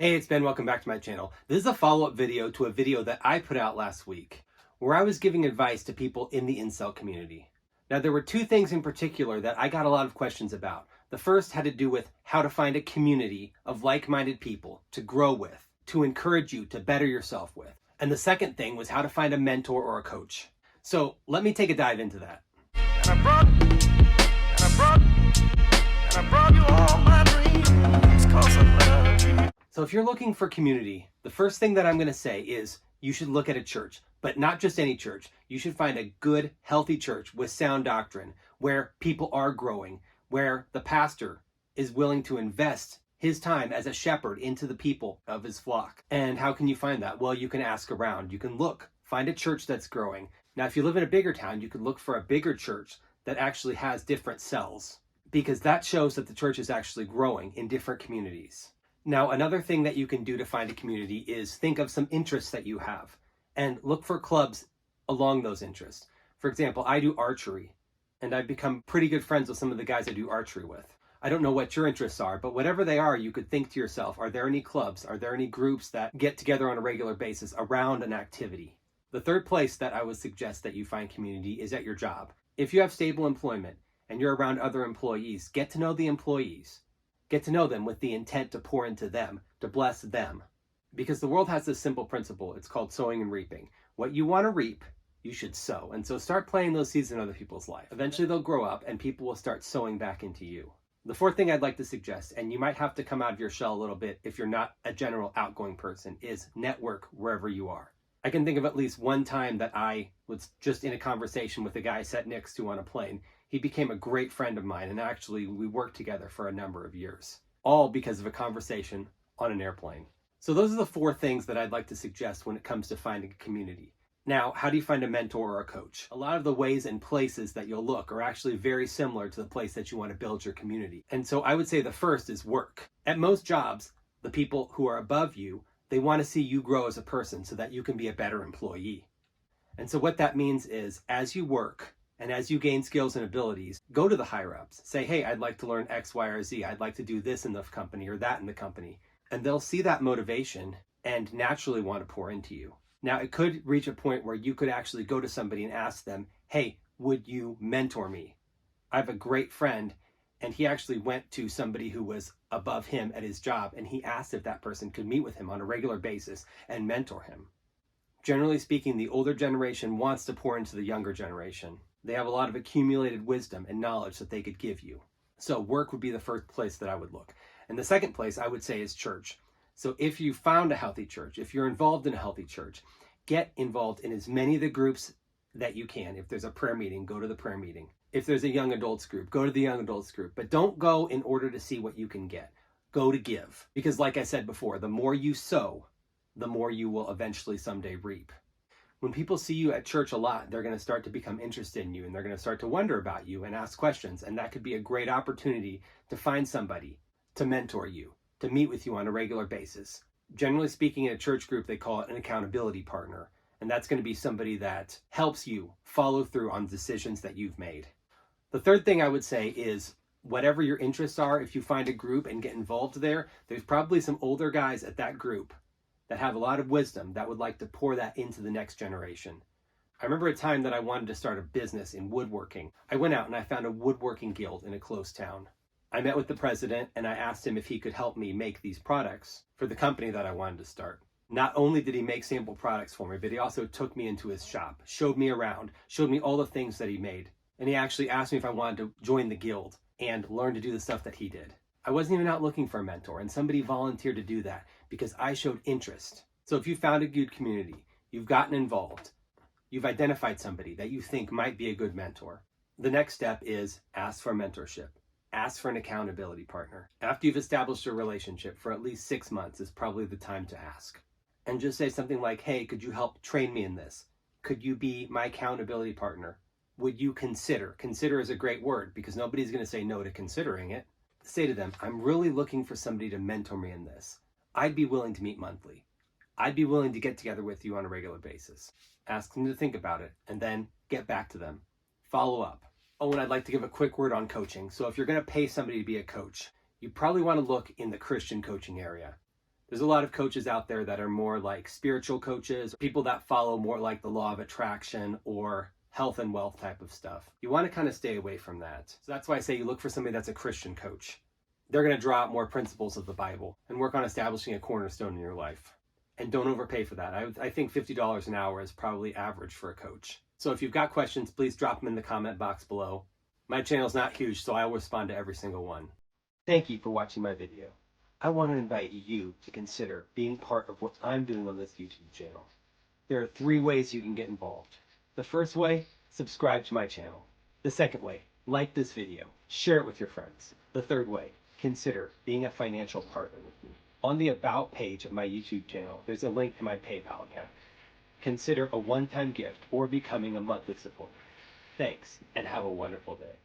Hey, it's Ben. Welcome back to my channel. This is a follow-up video to a video that I put out last week where I was giving advice to people in the incel community. Now, there were two things in particular that I got a lot of questions about. The first had to do with how to find a community of like-minded people to grow with, to encourage you to better yourself with. And the second thing was how to find a mentor or a coach. So let me take a dive into that. And I brought you all my dreams 'cause I love you. So if you're looking for community, the first thing that I'm going to say is you should look at a church, but not just any church. You should find a good, healthy church with sound doctrine where people are growing, where the pastor is willing to invest his time as a shepherd into the people of his flock. And how can you find that? Well, you can ask around. You can look, find a church that's growing. Now, if you live in a bigger town, you could look for a bigger church that actually has different cells, because that shows that the church is actually growing in different communities. Now, another thing that you can do to find a community is think of some interests that you have and look for clubs along those interests. For example, I do archery, and I've become pretty good friends with some of the guys I do archery with. I don't know what your interests are, but whatever they are, you could think to yourself, are there any clubs? Are there any groups that get together on a regular basis around an activity? The third place that I would suggest that you find community is at your job. If you have stable employment and you're around other employees, get to know the employees. Get to know them with the intent to pour into them, to bless them. Because the world has this simple principle. It's called sowing and reaping. What you want to reap, you should sow. And so start planting those seeds in other people's life. Eventually they'll grow up and people will start sowing back into you. The fourth thing I'd like to suggest, and you might have to come out of your shell a little bit if you're not a general outgoing person, is network wherever you are. I can think of at least one time that I was just in a conversation with a guy I sat next to on a plane. He became a great friend of mine, and actually we worked together for a number of years, all because of a conversation on an airplane. So those are the four things that I'd like to suggest when it comes to finding a community. Now, how do you find a mentor or a coach? A lot of the ways and places that you'll look are actually very similar to the place that you want to build your community. And so I would say the first is work. At most jobs, the people who are above you, they want to see you grow as a person so that you can be a better employee. And so what that means is as you work, and as you gain skills and abilities, go to the higher ups. Say, hey, I'd like to learn X, Y, or Z. I'd like to do this in the company or that in the company. And they'll see that motivation and naturally want to pour into you. Now, it could reach a point where you could actually go to somebody and ask them, hey, would you mentor me? I have a great friend, and he actually went to somebody who was above him at his job, and he asked if that person could meet with him on a regular basis and mentor him. Generally speaking, the older generation wants to pour into the younger generation. They have a lot of accumulated wisdom and knowledge that they could give you. So work would be the first place that I would look. And the second place I would say is church. So if you found a healthy church, if you're involved in a healthy church, get involved in as many of the groups that you can. If there's a prayer meeting, go to the prayer meeting. If there's a young adults group, go to the young adults group. But don't go in order to see what you can get. Go to give. Because like I said before, the more you sow, the more you will eventually someday reap. When people see you at church a lot, they're going to start to become interested in you, and they're going to start to wonder about you and ask questions. And that could be a great opportunity to find somebody to mentor you, to meet with you on a regular basis. Generally speaking, in a church group, they call it an accountability partner. And that's going to be somebody that helps you follow through on decisions that you've made. The third thing I would say is whatever your interests are, if you find a group and get involved there, there's probably some older guys at that group that have a lot of wisdom that would like to pour that into the next generation. I remember a time that I wanted to start a business in woodworking. I went out and I found a woodworking guild in a close town. I met with the president and I asked him if he could help me make these products for the company that I wanted to start. Not only did he make sample products for me, but he also took me into his shop, showed me around, showed me all the things that he made. And he actually asked me if I wanted to join the guild and learn to do the stuff that he did. I wasn't even out looking for a mentor, and somebody volunteered to do that because I showed interest. So if you found a good community, you've gotten involved, you've identified somebody that you think might be a good mentor, the next step is ask for mentorship. Ask for an accountability partner. After you've established a relationship for at least 6 months is probably the time to ask. And just say something like, hey, could you help train me in this? Could you be my accountability partner? Would you consider? Consider is a great word because nobody's going to say no to considering it. Say to them, I'm really looking for somebody to mentor me in this. I'd be willing to meet monthly. I'd be willing to get together with you on a regular basis. Ask them to think about it and then get back to them. Follow up. Oh, and I'd like to give a quick word on coaching. So if you're going to pay somebody to be a coach, you probably want to look in the Christian coaching area. There's a lot of coaches out there that are more like spiritual coaches, people that follow more like the law of attraction or health and wealth type of stuff. You want to kind of stay away from that. So that's why I say you look for somebody that's a Christian coach. They're going to draw out more principles of the Bible and work on establishing a cornerstone in your life. And don't overpay for that. I think $50 an hour is probably average for a coach. So if you've got questions, please drop them in the comment box below. My channel's not huge, so I'll respond to every single one. Thank you for watching my video. I want to invite you to consider being part of what I'm doing on this YouTube channel. There are 3 ways you can get involved. The first way, subscribe to my channel. The second way, like this video, share it with your friends. The third way, consider being a financial partner with me. On the About page of my YouTube channel, there's a link to my PayPal account. Consider a one-time gift or becoming a monthly supporter. Thanks, and have a wonderful day.